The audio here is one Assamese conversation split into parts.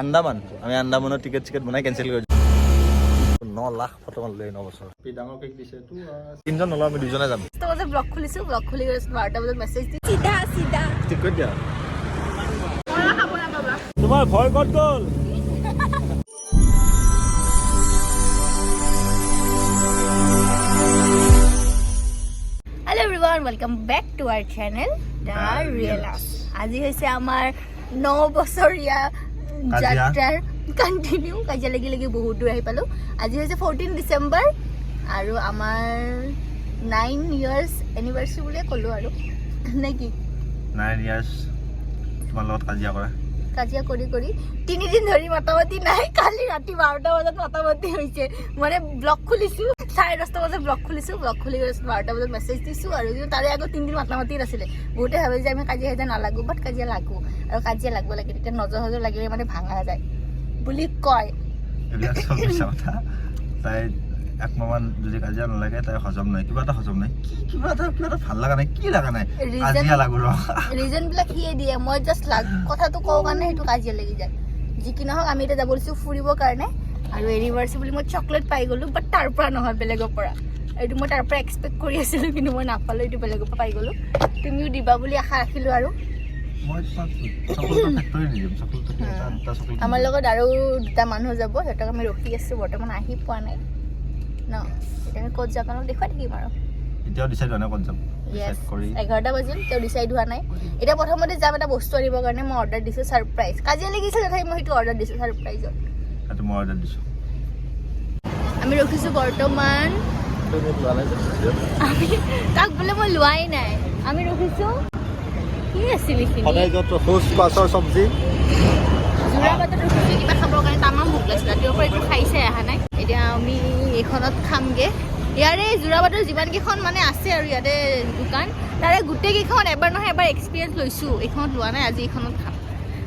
আন্দামান আমি আন্দামানৰ টিকেট বনাই কেনচেল কৰি 9 লাখ ফটো মাৰিলে 9 বছৰ ডাঙৰ কেক দিছে তিনজন নলওঁ আমি দুজনে যাম ব্লগ খুলিছো ব্লগ খুলি 12টা বজাত মেছেজ দি চিধা ঠিক কৰি দিয়া তোমাৰ ভয় ক'ত গ'ল Hello everyone, welcome back to our channel The Real Us. আজি হৈছে আমাৰ 9 বছৰীয়া যাত্ৰাৰ কন্টিনিউ কাজিয়া লাগি বহুত দূৰ আহি পালো আজি হৈছে 14 ডিসেম্বৰ আৰু আমাৰ 9 ইয়াৰ্স এনিভাৰ্সাৰি বুলি ক'লো আৰু নেকি 9 ইয়াৰ্স তোমাৰ লগত কাজিয়া কৰি 3 দিন ধৰি মাতামাতি নাই কালি ৰাতি 12টা বজাত মাতামাতি হৈছে মানে ব্লগ খুলিছো 10:30 বজাত ব্লগ খুলিছো ব্লগ খুলি 12টা বজাত মেছেজ দিছো আৰু তাৰে আগত 3 দিন মাতামাতি আছিলে বহুতে ভাবে যে আমি কাজিয়া হেতা নালাগো বাট কাজিয়া লাগো আৰু কাজিয়া লাগব লাগে তেতিয়া নজৰ লাগিলে মানে ভাঙা যায় বুলি কয় এইবিলাক সব মিছা কথা তাই একমাহমান যদি কাজিয়া নালাগে তাই হজম নাই কিবা এটা হজম নাই কিবা এটা ভাল লগা নাই কি লগা নাই কাজিয়া লাগো ৰিজন বিলাক হিয়ে দিয়ে মই জাস্ট কথাটো কওঁ কাৰণে সেইটো কাজিয়া লাগি যায় যি কি নহওক আমি এটা যাব লৈছো ফুৰিবৰ কাৰণে আৰু এনিভাৰ্সাৰি বুলি মই চকলেট পাই গলো বাট তাৰ পৰা নহয় বেলেগৰ পৰা এইটো মই তাৰ পৰা এক্সপেক্ট কৰি আছিলো কিন্তু মই নাপালো এইটো বেলেগৰ পৰা পাই গলো তুমিও দিবা বুলি আশা ৰাখিলো আৰু আমাৰ লগত আৰু দুটা মানুহ যাব সিহঁতক আমি ৰখি আছো বৰ্তমান আহি পোৱা নাই ন এতিয়া আমি ক'ত যাম দেখুৱাই থাকিম আৰু এতিয়াও ডিসাইড হোৱা নাই ক'ত যাম ডিসাইড কৰি 11টা বাজিল তেওঁ ডিসাইড হোৱা নাই এতিয়া প্ৰথমতে যাম এটা বস্তু আনিবৰ কাৰণে মই অৰ্ডাৰ দিছো সাৰপ্ৰাইজ কাজিয়া লাগিছে তথাপি মই সেইটো অৰ্ডাৰ দিছো সাৰপ্ৰাইজত সেইটো মই অৰ্ডাৰ দিছো আমি ৰখিছো বৰ্তমান আমি তাক বোলে মই লোৱাই নাই আমি ৰখিছো কি আছিল এইখিনি সদায়ত হোষ্ট পাছৰ চব্জি জোৰাবাটত ৰখিছো কিবা খাবৰ কাৰণে তামাম ভোক লাগিছে ৰাতিৰ পৰা একো খাইছে অহা নাই এতিয়া আমি এইখনত খামগে ইয়াৰে জোৰাবাটৰ যিমান কেইখন মানে আছে আৰু ইয়াতে দোকান তাৰে গোটেইকেইখন এবাৰ নহয় এবাৰ এক্সপিৰিয়েঞ্চ লৈছোঁ এইখনত লোৱা নাই আজি এইখনত খাম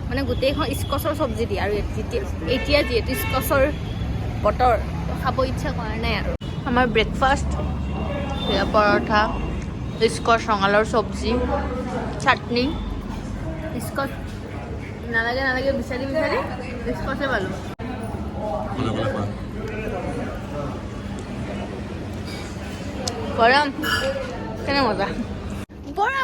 মানে গোটেইখন স্কচৰ চব্জি দিয়ে আৰু এতিয়া যিহেতু স্কচৰ বতৰ খাব ইচ্ছা কৰা নাই আৰু আমাৰ ব্ৰেকফাষ্ট পৰঠা স্কচ ৰঙালাওৰ চব্জি চাটনি স্কচ নালাগে বিচাৰি স্কচে পালোঁ গৰম কেনে মজা বৰা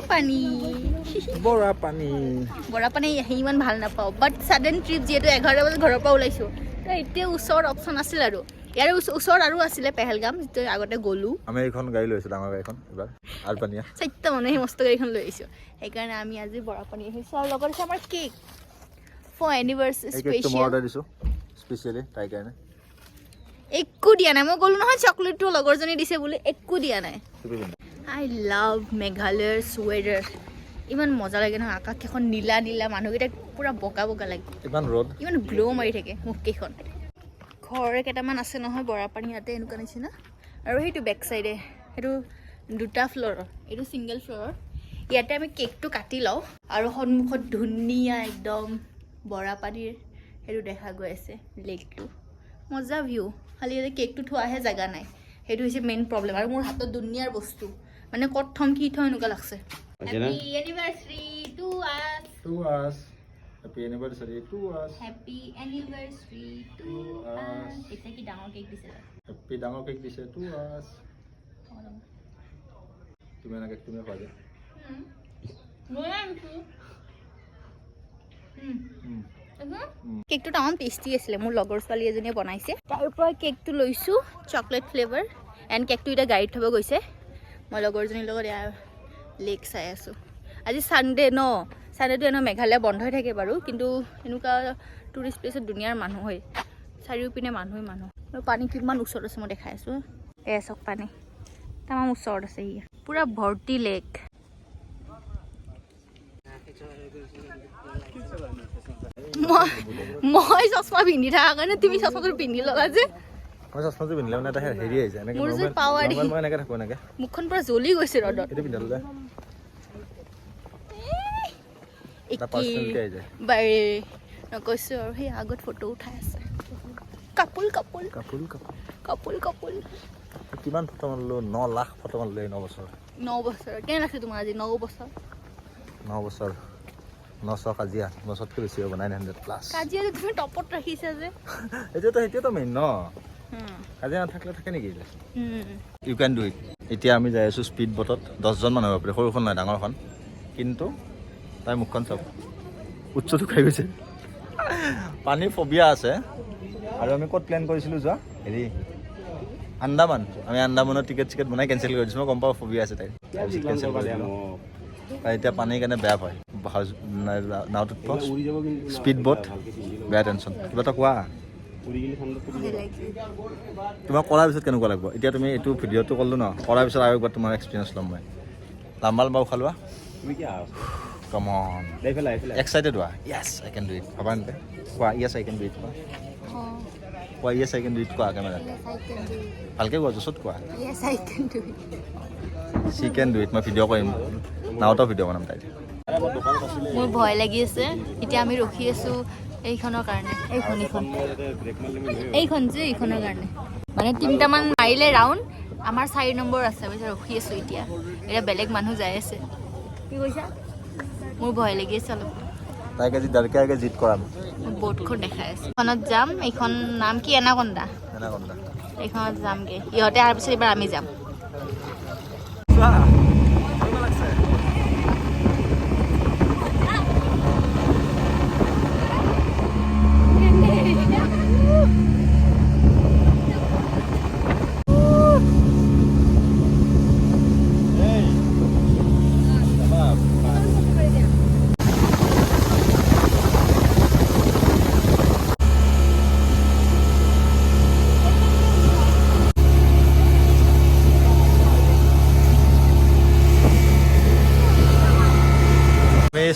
পানী আহি ইমান ভাল নাপাওঁ বাট ছাডেন ট্ৰিপ যিহেতু 11টা বজাত ঘৰৰ পৰা ওলাইছোঁ তো এতিয়া ওচৰত অপশ্যন আছিল আৰু ইয়াৰ ওচৰত আৰু আছিলে পেহেলগাম যিটো আগতে গ'লো আমি এইখন গাড়ী লৈ আছোঁ ডাঙৰ গাড়ীখন এবাৰ আলপানিয়া 4টা মানুহে মস্ত গাড়ীখন লৈ আহিছোঁ সেইকাৰণে আমি আজি বৰা পানী আহিছোঁ আৰু লগত আছে আমাৰ কেক ফৰ এনিভাৰ্সাৰি স্পেচিয়েল অৰ্ডাৰ দিছোঁ স্পেচিয়েলি তাইৰ কাৰণে একো দিয়া নাই মই ক'লো নহয় চকলেটটো লগৰজনী দিছে বুলি একো দিয়া নাই আই লাভ মেঘালয়ৰ ৱেডাৰ ইমান মজা লাগে নহয় আকাশকেইখন নীলা মানুহকেইটা পুৰা বগা লাগে ইমান ৰ'দ ইমান গ্ল' মাৰি থাকে মুখকেইখন ঘৰ কেইটামান আছে নহয় বৰা পানী ইয়াতে এনেকুৱা নিচিনা আৰু সেইটো বেক চাইডে সেইটো 2টা ফ্ল'ৰৰ এইটো ছিংগল ফ্ল'ৰৰ ইয়াতে আমি কেকটো কাটি লওঁ আৰু সন্মুখত ধুনীয়া একদম বৰা পানীৰ সেইটো দেখা গৈ আছে লেকটো মজা ভিউ খালি ইয়াতে কেকটো থোৱাহে জেগা নাই সেইটো হৈছে মেইন প্ৰব্লেম আৰু মোৰ হাতত দুনিয়াৰ বস্তু মানে ক'ত থম কি থম এনেকুৱা লাগছে হেপী এনিভাৰ্সাৰি টু আছ Happy anniversary to us. Happy anniversary to us. It's like a ডাঙৰ কেক দিছে Happy ডাঙৰ কেক দিছে to us. তুমি না কেক তুমি খোৱা দে কেকটো তামাম টেষ্টি আছিলে মোৰ লগৰ ছোৱালী এজনীয়ে বনাইছে তাৰ পৰা কেকটো লৈছোঁ চকলেট ফ্লেভাৰ এণ্ড কেকটো এতিয়া গাড়ীত থ'ব গৈছে মই লগৰজনীৰ লগত ইয়াৰ লেক চাই আছোঁ আজি ছানডে ন ছানডেটো এনেও মেঘালয় বন্ধ হৈ থাকে বাৰু কিন্তু এনেকুৱা টুৰিষ্ট প্লেচত দুনিয়াৰ মানুহ হয় চাৰিওপিনে মানুহ আৰু পানী কিমান ওচৰত আছে মই দেখাই আছোঁ চাওক পানী তামাম ওচৰত আছে ইয়াৰ পুৰা ভৰ্তি লেক মই চশমা পিন্ধি থকা কাৰণে তুমি চশমাটো পিন্ধি ল'লা যে মই চশমাটো পিন্ধিলে মানে এটা হেৰি আহিছে এনেকৈ মোৰ যে পাৱাৰী মই এনেকৈ থাকোঁ এনেকৈ মুখখন পুৰা জ্বলি গৈছে ৰ'দত এইটো পিন্ধালো যে বাৰে নকৈছোঁ আৰু সেই আগত ফটো উঠাই আছে কাপোল কিমান ফটো মাৰিলোঁ 9 লাখ ফটো মাৰিলোঁ 9 বছৰ 9 বছৰ কেনে লাগিছে তোমাৰ আজি 9 বছৰ 900 কাজিয়া 900তকৈ বেছি হ'ব 900 প্লাছ কাজিয়াটো তুমি টপত ৰাখিছা যে সেইটোতো মেইন ন কাজিয়া নাথাকিলে থাকে নেকি ইউ কেন ডু ইট এতিয়া আমি যাই আছোঁ স্পীড বটত 10জন মানুহ হ'ব পাৰে সৰুখন নহয় ডাঙৰখন কিন্তু তাই মুখখন চাওক উচ্চটো খাই গৈছে পানীৰ ফবিয়া আছে আৰু আমি ক'ত প্লেন কৰিছিলোঁ যোৱা হেৰি আন্দামান আমি আন্দামানৰ টিকেট বনাই কেঞ্চেল কৰি দিছোঁ মই গম পাওঁ ফবিয়া আছে তাই কেঞ্চেল কৰি দিলোঁ তাই এতিয়া পানীৰ কাৰণে বেয়া পায় নাওটোত স্পীড বট বেয়া টেনশ্যন কিবা এটা কোৱা তোমাক কৰাৰ পিছত কেনেকুৱা লাগিব এতিয়া তুমি এইটো ভিডিঅ'টো ক'লোঁ ন কৰাৰ পিছত আৰু একবাৰ তোমাৰ এক্সপিৰিয়েঞ্চ ল'ম মই লাম্বা উশাহ লোৱা Come on. Excited wa? Yes, I can do it. Aban pe? Kwa yes I can do it kwa. Kwa yes I can do it kwa camera. Yes, I can do it. Halke kwa josot kwa. Yes, I can do it. She can do it. Ma video ko now to video banam tai. মোৰ ভয় লাগি আছে এতিয়া আমি ৰখি আছো এইখনৰ কাৰণে এইখন যে এইখনৰ কাৰণে মানে 3টামান মাৰিলে ৰাউণ্ড আমাৰ 4 নম্বৰ আছে আমি ৰখি আছো এতিয়া বেলেগ মানুহ যাই আছে কি কৈছা মোৰ ভয় লাগি আছে অলপ তাইকে যি ডৰকে আগে জিত কৰাম বোটখন দেখাই আছে খনত যাম এইখন নাম কি এনাকন্দা এইখনত যামগে ইহঁতে আহাৰ পিছত এবাৰ আমি যাম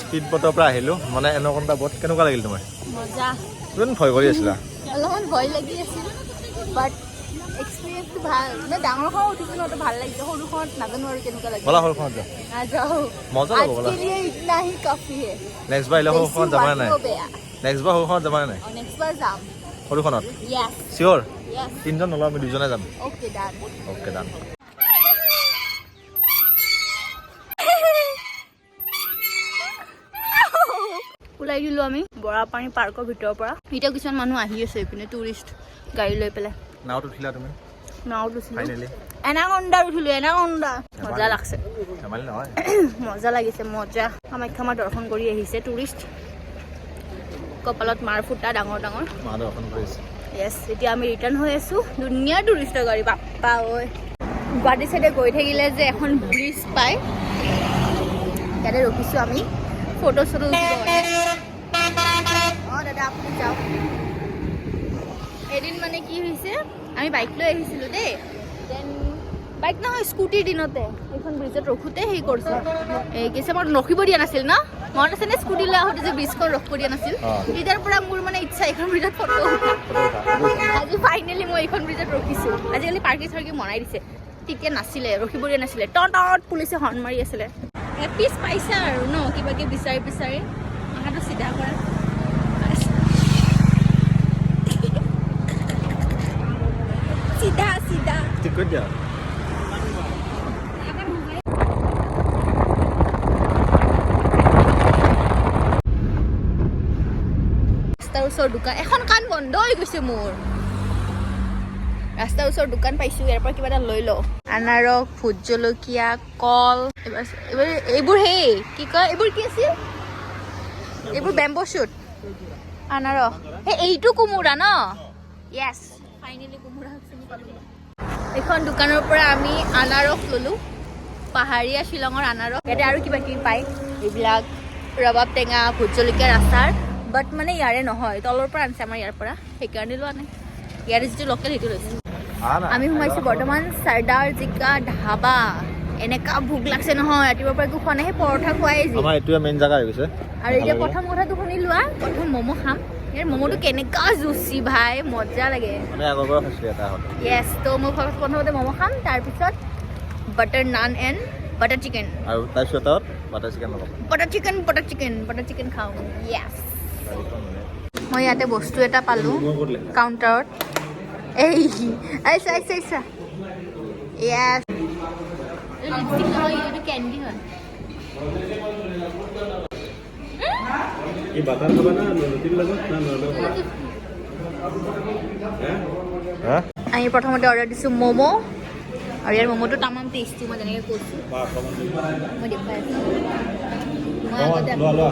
স্পীড বটৰ পৰা আহিলোঁ মানে এনাকন্দা বট কেনেকুৱা লাগিল তোমাৰ মজা তুমি ভয় কৰি আছিলা অলপমান ভয় লাগি আছিল বাট এক্সপিৰিয়েঞ্চটো ভাল মানে ডাঙৰখন উঠিছে ন ভাল লাগিছে সৰুখনত নাজানো আৰু কেনেকুৱা লাগে বলা সৰুখনত যাওঁ নাযাওঁ মজা লাগিব বলা আজিকালি ইতনা হি কাফি হে নেক্সট বাৰ আহিলে সৰুখনত যাবা নাই নেক্সট বাৰ সৰুখনত যাবা নাই নেক্সট বাৰ যাম সৰুখনত য়েছ চিয়'ৰ য়েছ 3জন নলওঁ আমি 2জনে যাম অ'কে ডান অ'কে ডান ওলাই দিলোঁ আমি বৰাপানী পাৰ্কৰ ভিতৰৰ পৰা এতিয়া কিছুমান মানুহ আহি আছে এইপিনে টুৰিষ্ট গাড়ী লৈ পেলাই নাওত উঠিলা তুমি নাওত উঠিলোঁ ফাইনেলি এনাকন্দা উঠিলোঁ এনাকন্দা মজা লাগছে ধেমালি নহয় মজা লাগিছে মজা কামাখ্যা মাৰ দৰ্শন কৰি আহিছে টুৰিষ্ট কপালত মাৰ ফুটা ডাঙৰ ডাঙৰ মা দৰ্শন কৰিছে য়েছ এতিয়া আমি ৰিটাৰ্ণ হৈ আছোঁ ধুনীয়া টুৰিষ্টৰ গাড়ী বাপ্পা ঐ গুৱাহাটী চাইডে গৈ থাকিলে যে এখন ব্ৰিজ পায় ইয়াতে ৰখিছোঁ আমি ফটো চটো অঁ দাদা আপুনি যাওক এদিন মানে কি হৈছে আমি বাইক লৈ আহিছিলোঁ দেই দেন বাইক নহয় স্কুটিৰ দিনতে এইখন ব্ৰিজত ৰখোঁতে হেৰি কৰিছোঁ এই কিছু আমাক ৰখিব দিয়া নাছিল ন মনত আছে নে স্কুটি লৈ আহোঁতে যে ব্ৰিজখন ৰখিব দিয়া নাছিল তেতিয়াৰ পৰা মোৰ মানে ইচ্ছা এইখন ব্ৰিজত ফটো আজি ফাইনেলি মই এইখন ব্ৰিজত ৰখিছোঁ আজিকালি পাৰ্কিং চাৰ্কিং বনাই দিছে তেতিয়া নাছিলে ৰখিব দিয়া নাছিলে টত পুলিচে হৰ্ণ মাৰি আছিলে পিছ পাইছা আৰু ন কিবাকে বিচাৰি বিচাৰি মাথাটো চিধা কৰা চিধা চিধা ঠিক কৰি দিয়া ৰাস্তাৰ ওচৰৰ দোকান এখন কাণ বন্ধ হৈ গৈছে মোৰ ৰাস্তাৰ ওচৰৰ দোকান পাইছোঁ ইয়াৰ পৰা কিবা এটা লৈ লওঁ আনাৰস ভোট জলকীয়া কল এইবাৰ এইবোৰ সেই কি কয় এইবোৰ কি আছিল এইবোৰ বেম্বো শ্বুট আনাৰস এইটো কোমোৰা ন য়েছ ফাইনেলি কোমোৰা চিনি পালোঁ এইখন দোকানৰ পৰা আমি আনাৰস ল'লোঁ পাহাৰীয়া শ্বিলঙৰ আনাৰস ইয়াতে আৰু কিবা কিবি পায় এইবিলাক ৰবাব টেঙা ভোট জলকীয়াৰ আচাৰ বাট মানে ইয়াৰে নহয় তলৰ পৰা আনিছে আমাৰ ইয়াৰ পৰা সেইকাৰণে লোৱা নাই ইয়াৰে যিটো লোকেল সেইটো লৈছোঁ আমি সোমাইছোঁ বৰ্তমান চাৰ্দাৰ জিকা ধাবা এনেকা ভোক লাগছে নহয় ৰাতিপুৱাৰ পৰা একো খোৱা নাই পৰঠা খুৱাই যি আমাৰ এইটোৱে মেইন জেগা হৈ গৈছে আৰু এতিয়া প্ৰথম কথাটো শুনি লোৱা প্ৰথম ম'ম' খাম ইয়াৰ ম'ম'টো কেনেকা জুচি ভাই মজা লাগে আমি আগৰ পৰা খাইছিলোঁ এটা হ'ল য়েছ তো মই প্ৰথমতে ম'ম' খাম তাৰপিছত butter naan and butter chicken আৰু তাৰপিছত বাটাৰ চিকেন ল'ব বাটাৰ চিকেন খাওঁ য়েছ মই ইয়াতে বস্তু এটা পালোঁ কাউণ্টাৰত এই আহিছা য়েছ এইটো কেণ্ডি হয় কি বাটাৰ খাবা না ৰুটিৰ লগত না নৰ্মেল খাবা হা আমি প্ৰথমতে অৰ্ডাৰ দিছোঁ ম'ম' আৰু ইয়াৰ ম'ম'টো তামাম টেষ্টি মই যেনেকৈ কৈছোঁ মই দেখুৱাই আছোঁ মই আগতে লোৱা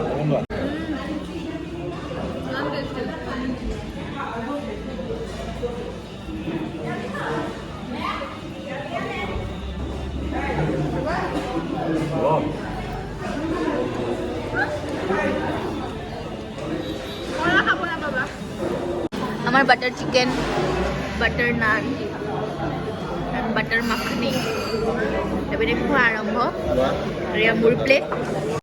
আমাৰ বাটাৰ চিকেন বাটাৰ নান বাটাৰ মাখনি এইপিনে খোৱা আৰম্ভ আৰু এয়া মোৰ প্লেট